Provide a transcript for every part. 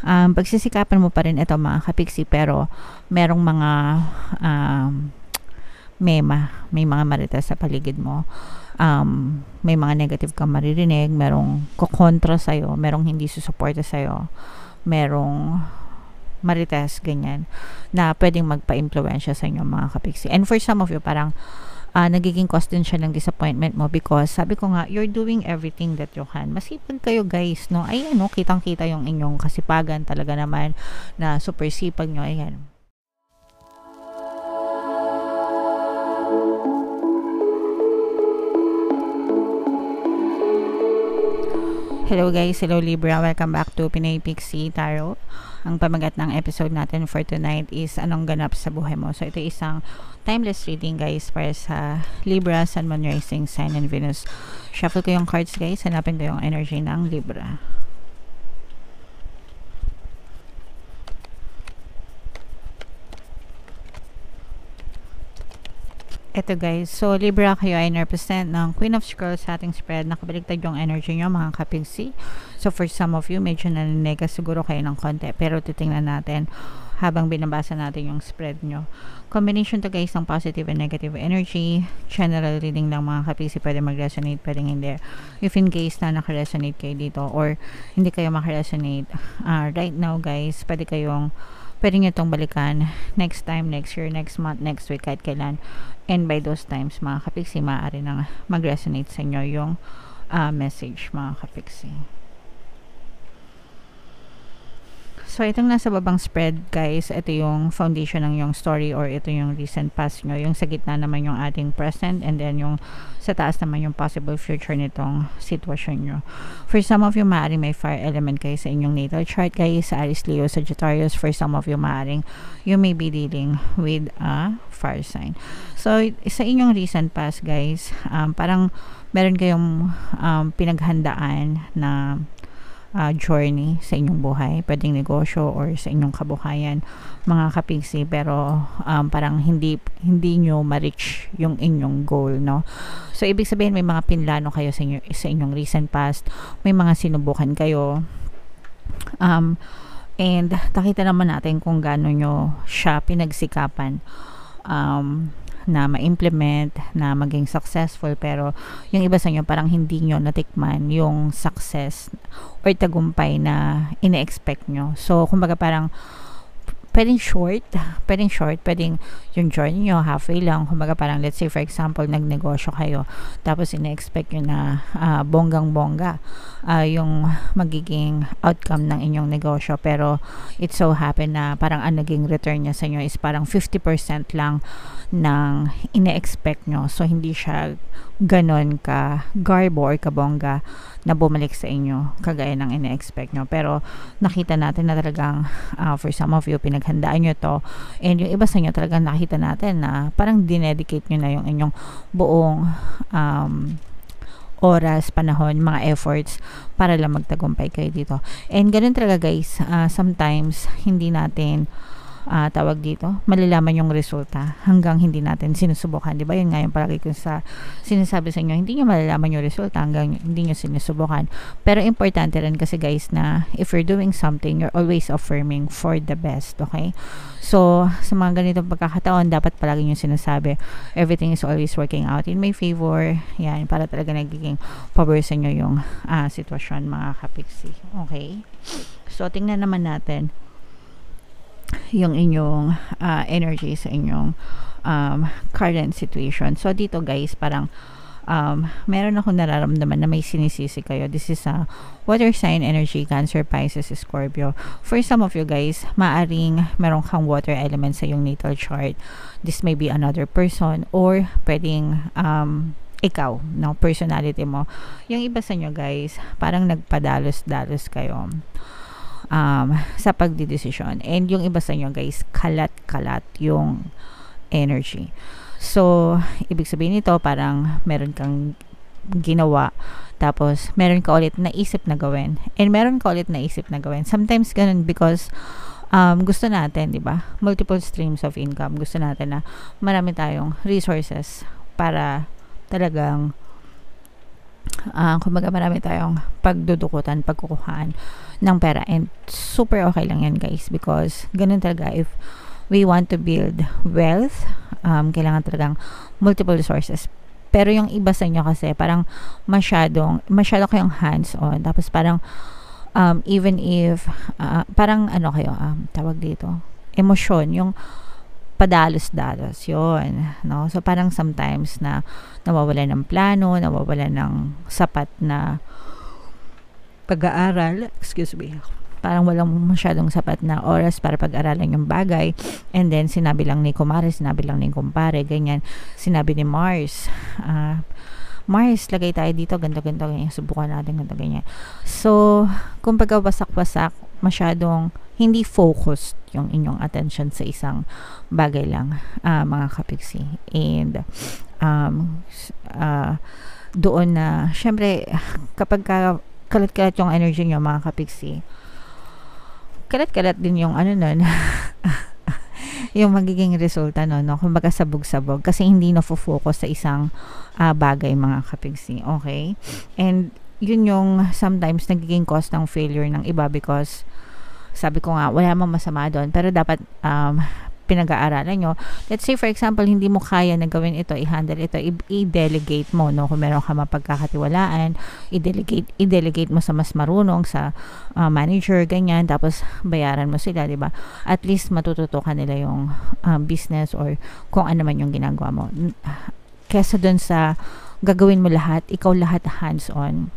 pagsisikapan mo pa rin ito mga kapiksi, pero merong mga may mga marites sa paligid mo. May mga negative kang maririnig, merong kukontra sa'yo, merong hindi susuporta sa'yo, merong marites, ganyan, na pwedeng magpa-impluensya sa inyo mga kapiksi. And for some of you, parang nagiging cause din siya ng disappointment mo because sabi ko nga, you're doing everything that you can. Masipag kayo guys, no? Ayan, no? Kitang-kita yung inyong kasipagan talaga naman na super sipag nyo. Ayan. Hello guys, hello Libra, welcome back to Pinay Pixie Tarot. Ang pamagat ng episode natin for tonight is anong ganap sa buhay mo. So ito isang timeless reading guys para sa Libra, Sun, Moon, Rising, Sign, and Venus. Shuffle ko yung cards guys, hanapin ko yung energy ng Libra. Ito guys, so Libra, kayo ay represent ng Queen of Scrolls sa ating spread. Nakabaligtad yung energy nyo mga kapigsi. So for some of you, medyo naninega siguro kayo ng konti. Pero titingnan natin habang binabasa natin yung spread nyo. Combination to guys ng positive and negative energy. General reading lang mga kapigsi. Pwede mag-resonate, pwedeng hindi. If in case na naka-resonate kayo dito or hindi kayo maka-resonate right now guys, pwede nyo itong balikan next time, next year, next month, next week, kahit kailan. And by those times, mga kapiksi, maaari nang mag-resonate sa inyo yung message, mga kapiksi. So, itong nasa babang spread, guys, ito yung foundation ng yung story or ito yung recent past nyo. Yung sa gitna naman yung ating present and then yung sa taas naman yung possible future nitong sitwasyon nyo. For some of you, maaaring may fire element kayo sa inyong natal chart, guys. Aries, Leo, Sagittarius. For some of you, maaaring you may be dealing with a fire sign. So, sa inyong recent past, guys, parang meron kayong pinaghandaan na journey sa inyong buhay, pwedeng negosyo or sa inyong kabuhayan mga kapigsi, pero parang hindi nyo ma-reach yung inyong goal, no? So ibig sabihin may mga pinlano kayo sa inyong recent past, may mga sinubukan kayo, and nakita naman natin kung gaano nyo siya pinagsikapan na ma-implement, na maging successful, pero yung iba sa inyo parang hindi nyo natikman yung success or tagumpay na ine-expect nyo. So, kumbaga parang pwedeng short, pwedeng yung journey nyo halfway lang. Kumbaga parang let's say for example, nagnegosyo kayo, tapos ine-expect nyo na bonggang-bongga yung magiging outcome ng inyong negosyo, pero it so happen na parang ang naging return niya sa inyo is parang 50% lang ng ine-expect nyo. So hindi siya ganon ka garbo or kabongga na bumalik sa inyo kagaya ng ine-expect nyo. Pero nakita natin na talagang for some of you, pinaghandaan nyo to, and yung iba sa inyo talagang nakita natin na parang dinedicate nyo na yung inyong buong oras, panahon, mga efforts para lang magtagumpay kayo dito. And ganun talaga guys, sometimes hindi natin tawag dito, malalaman yung resulta hanggang hindi natin sinusubukan, di ba? Yun nga yung palagi ko sinasabi sa inyo, hindi nyo malalaman yung resulta hanggang hindi nyo sinusubukan. Pero importante rin kasi guys na if you're doing something, you're always affirming for the best, okay? So, sa mga ganitong pagkakataon, dapat palagi nyo sinasabi, everything is always working out in my favor. Yan, para talaga nagiging pabor sa inyo yung sitwasyon mga kapiksi. Okay? So, tingnan naman natin yung inyong energy sa inyong current situation. So dito guys, parang meron akong nararamdaman na may sinisisi kayo. This is a water sign energy, Cancer, Pisces, Scorpio. For some of you guys, maaring meron kang water element sa iyong natal chart. This may be another person or pwedeng ikaw, no, personality mo. Yung iba sa inyo guys, parang nagpadalos-dalos kayo sa pagdidesisyon, and yung iba sa inyo guys, kalat-kalat yung energy. So ibig sabihin nito, parang meron kang ginawa, tapos meron ka ulit naisip na gawin, and meron ka ulit naisip na gawin. Sometimes ganun because gusto natin, di ba, multiple streams of income. Gusto natin na marami tayong resources para talagang kumbaga marami tayong pagdudukutan, pagkukuhaan. ng pera. And super okay lang yan guys, because ganun talaga, if we want to build wealth, kailangan talagang multiple sources. Pero yung iba sa inyo kasi parang masyado kayong hands-on, tapos parang even if parang ano kayo, tawag dito, emosyon, yung padalos-dalos yun, no? So parang sometimes na nawawala ng plano, nawawala ng sapat na pag-aaral, excuse me, parang walang masyadong sapat na oras para pag-aralan yung bagay. And then sinabi lang ni kumare, sinabi lang ni kumpare, ganyan, sinabi ni Mars, Mars, lagay tayo dito, ganito, ganyan, subukan natin, ganito, ganyan. So, kumbaga wasak-wasak, masyadong hindi focused yung inyong attention sa isang bagay lang, mga kapiksi. And, doon na, syempre, kapag kalat-kalat yung energy nyo, mga kapiksi, kalat-kalat din yung ano nun, yung magiging resulta no, kumbaga sabog-sabog, kasi hindi na-focus sa isang bagay, mga kapigsi, okay? And yun yung sometimes nagiging cause ng failure ng iba, because sabi ko nga, wala mang masama doon, pero dapat pinag-aaralan nyo. Let's say for example, hindi mo kaya na gawin ito, i-handle ito, i-delegate mo, no? Kung meron ka mapagkakatiwalaan, i-delegate mo sa mas marunong, sa manager, ganyan, tapos bayaran mo sila, di ba? At least matututukan nila yung business or kung ano man yung ginagawa mo. Kesa dun sa gagawin mo lahat, ikaw lahat hands-on.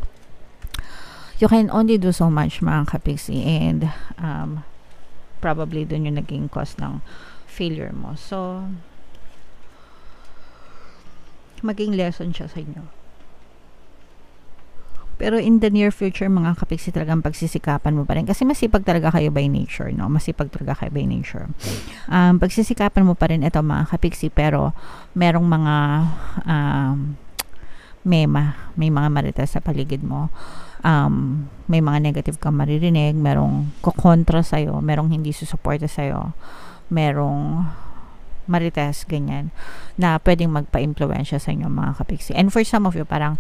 You can only do so much, mga kapiksi, and probably dun yung naging cause ng failure mo. So, maging lesson siya sa inyo. Pero in the near future, mga kapiksi, talagang pagsisikapan mo pa rin. Kasi masipag talaga kayo by nature, no? Masipag talaga kayo by nature. Pagsisikapan mo pa rin ito, mga kapiksi, pero merong mga may mga marites sa paligid mo. May mga negative kang maririnig, merong kukontra sa'yo, merong hindi susuporta sa'yo, merong marites, ganyan, na pwedeng magpa-impluensya sa inyo, mga kapiksi. And for some of you, parang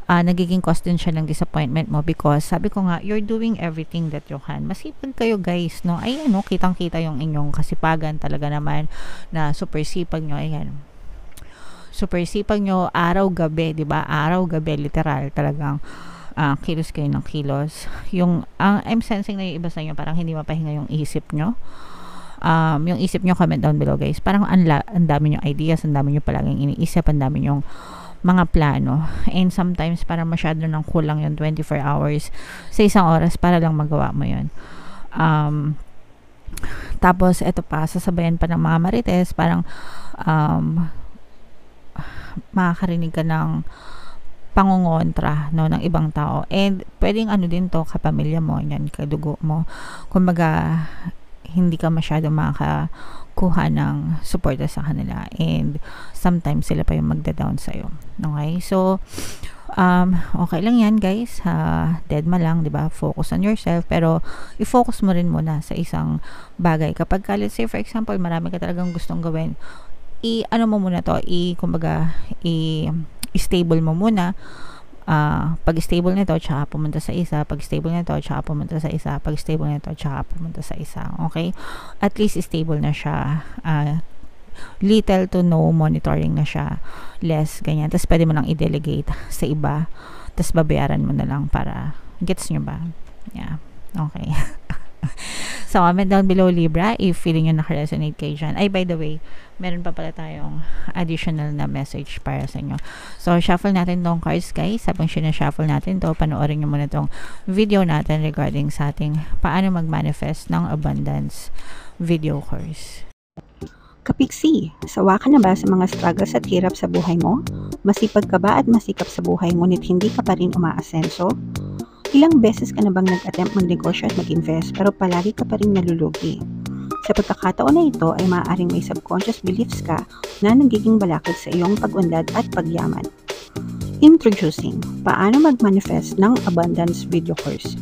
nagiging cause din siya ng disappointment mo, because sabi ko nga, you're doing everything that you can. Masipag kayo guys, no? Ay, ano, kitang-kita yung inyong kasipagan talaga naman, na super sipag nyo, ayan. Super sipag nyo, araw-gabi, di ba? Araw-gabi, literal, talagang kilos kayo ng kilos. Yung, I'm sensing na yung iba sa inyo, parang hindi mapahinga yung isip nyo. Yung isip nyo, comment down below guys. Parang ang dami yung ideas, ang dami nyo palaging iniisip, ang dami yung mga plano. And sometimes, parang masyado nang kulang yung 24 hours sa isang oras para lang magawa mo yun. Tapos, eto pa, sasabayan pa ng mga marites, parang makakarinig ka ng pangungontra, no, ng ibang tao. And pwedeng ano din to, kapamilya mo, yan, kadugo mo. Kumbaga, hindi ka masyado makakuha ng suporta sa kanila, and sometimes sila pa yung magda-down sa'yo. Okay? So, okay lang yan guys, deadma lang, di ba? Focus on yourself, pero i-focus mo rin muna sa isang bagay. Kapag let's say for example, marami ka talagang gustong gawin, ano mo muna to, kumbaga, i-stable mo muna. Pag stable nito, tsaka pumunta sa isa. Pag stable nito, tsaka pumunta sa isa. Pag stable nito, tsaka pumunta sa isa. Okay? At least stable na siya. Little to no monitoring na siya. Less, ganyan. Tapos pwede mo lang i-delegate sa iba. Tapos babayaran mo na lang para, gets nyo ba? Yeah. Okay. So, comment down below, Libra, if feeling nyo nakaresonate kayo dyan. Ay, by the way, meron pa pala tayong additional na message para sa inyo. So, shuffle natin tong cards, guys. Habang sinashuffle natin to, panoorin nyo muna tong video natin regarding sa ating paano mag-manifest ng abundance video course. Kapiksi, sawa ka na ba sa mga struggles at hirap sa buhay mo? Masipag ka ba at masikap sa buhay ngunit hindi ka pa rin umaasenso? Ilang beses ka na bang nag-attempt magnegosyo at mag-invest pero palagi ka pa rin nalulugi? Sa pagkakataon na ito ay maaaring may subconscious beliefs ka na nagiging balakid sa iyong pag-unlad at pagyaman. Introducing, paano mag-manifest ng abundance video course.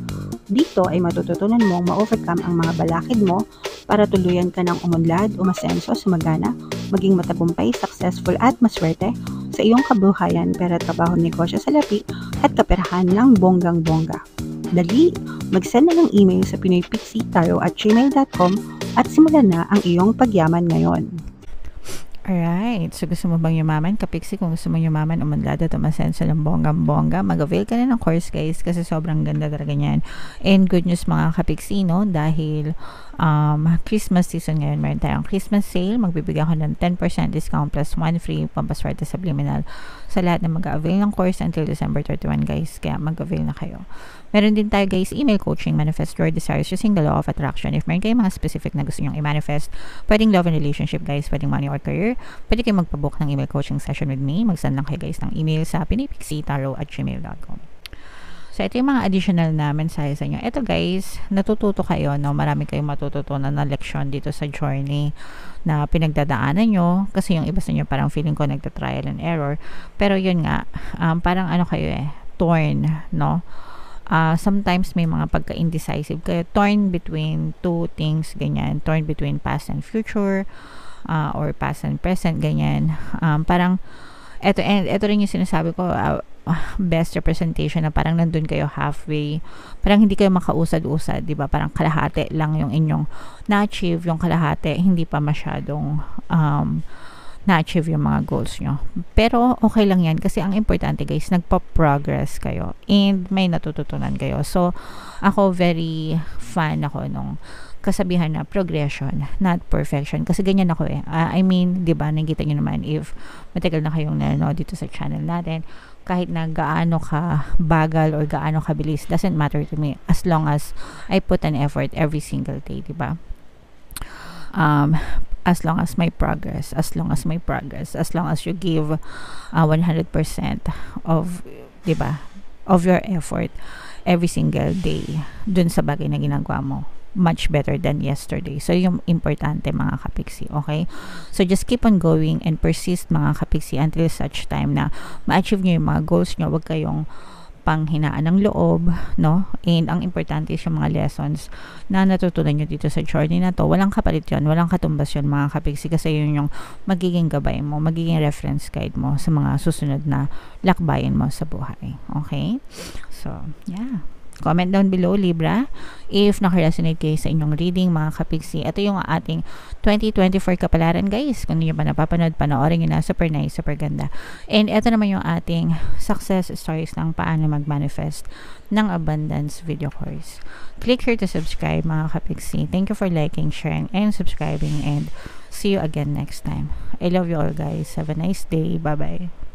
Dito ay matututunan mong ma-overcome ang mga balakid mo para tuluyan ka ng umunlad, umasenso, sumagana, maging matagumpay, successful at maswerte sa iyong kabuhayan, pera, trabaho, negosyo, salapi at kaperahan ng bonggang-bongga. Dali, Mag-send na ng email sa pinoypixietaro@gmail.com at simulan na ang iyong pagyaman ngayon. Alright. So, gusto mo bang yumaman? Kapiksi, kung gusto mo yumaman, umunlad at umasenso ng bonggang-bongga, mag-avail ka na ng course, guys, kasi sobrang ganda talaga niyan. And good news, mga kapiksi, no? Dahil Christmas season ngayon, meron tayong Christmas sale. Magbibigay ako ng 10% discount plus 1 free pampaswerte subliminal sa lahat na mag-avail ng course until December 31, guys. Kaya mag-avail na kayo. Meron din tayo, guys, email coaching, manifest your desires using the law of attraction. If meron kayong mga specific na gusto nyong i-manifest, pwedeng love and relationship, guys, pwedeng money or career, pwede kayong magpabook ng email coaching session with me. Mag-send lang kayo, guys, ng email sa pinoypixietaro@gmail.com. So, ito yung mga additional na mensahe sa inyo. Ito, guys, natututo kayo, no? Marami kayong matututunan na leksyon dito sa journey na pinagdadaanan nyo. Kasi yung iba sa inyo, parang feeling ko nagta-trial and error. Pero yun nga, parang ano kayo torn, no? Sometimes may mga pagka-indecisive kayo. Torn between two things, ganyan. Torn between past and future, or past and present, ganyan. Parang, ito rin yung sinasabi ko, best representation na parang nandun kayo halfway, parang hindi kayo makausad-usad, di ba? Parang kalahati lang yung inyong na-achieve, yung kalahati hindi pa masyadong na-achieve yung mga goals nyo. Pero okay lang yan kasi ang importante, guys, nagpa-progress kayo and may natututunan kayo. So ako very fan ako nung kasabihan na progression, not perfection. Kasi ganyan ako I mean, di ba, nakikita nyo naman if matagal na kayong nanonood dito sa channel natin, kahit na gaano ka bagal or gaano ka bilis, doesn't matter to me as long as I put an effort every single day, di ba? As long as my progress, as long as you give 100% of, di ba, of your effort every single day dun sa bagay na ginagawa mo, much better than yesterday. So, yung importante, mga kapiksi, okay? So, just keep on going and persist, mga kapiksi, until such time na ma-achieve nyo yung mga goals nyo. Huwag kayong panghinaan ng loob, no? And ang importante is yung mga lessons na natutunan nyo dito sa journey na to. Walang kapalit yun, walang katumbas yun, mga kapiksi, kasi yun yung magiging gabay mo, magiging reference guide mo sa mga susunod na lakbayin mo sa buhay. Okay? So, yeah. Comment down below, Libra, if nakaresonate kayo sa inyong reading, mga kapiksi. Ito yung ating 2024 kapalaran, guys. Kung hindi nyo pa napapanood, panoorin nyo na. Super nice, super ganda. And ito naman yung ating success stories ng paano mag-manifest ng abundance video course. Click here to subscribe, mga kapiksi. Thank you for liking, sharing, and subscribing. And see you again next time. I love you all, guys. Have a nice day. Bye-bye.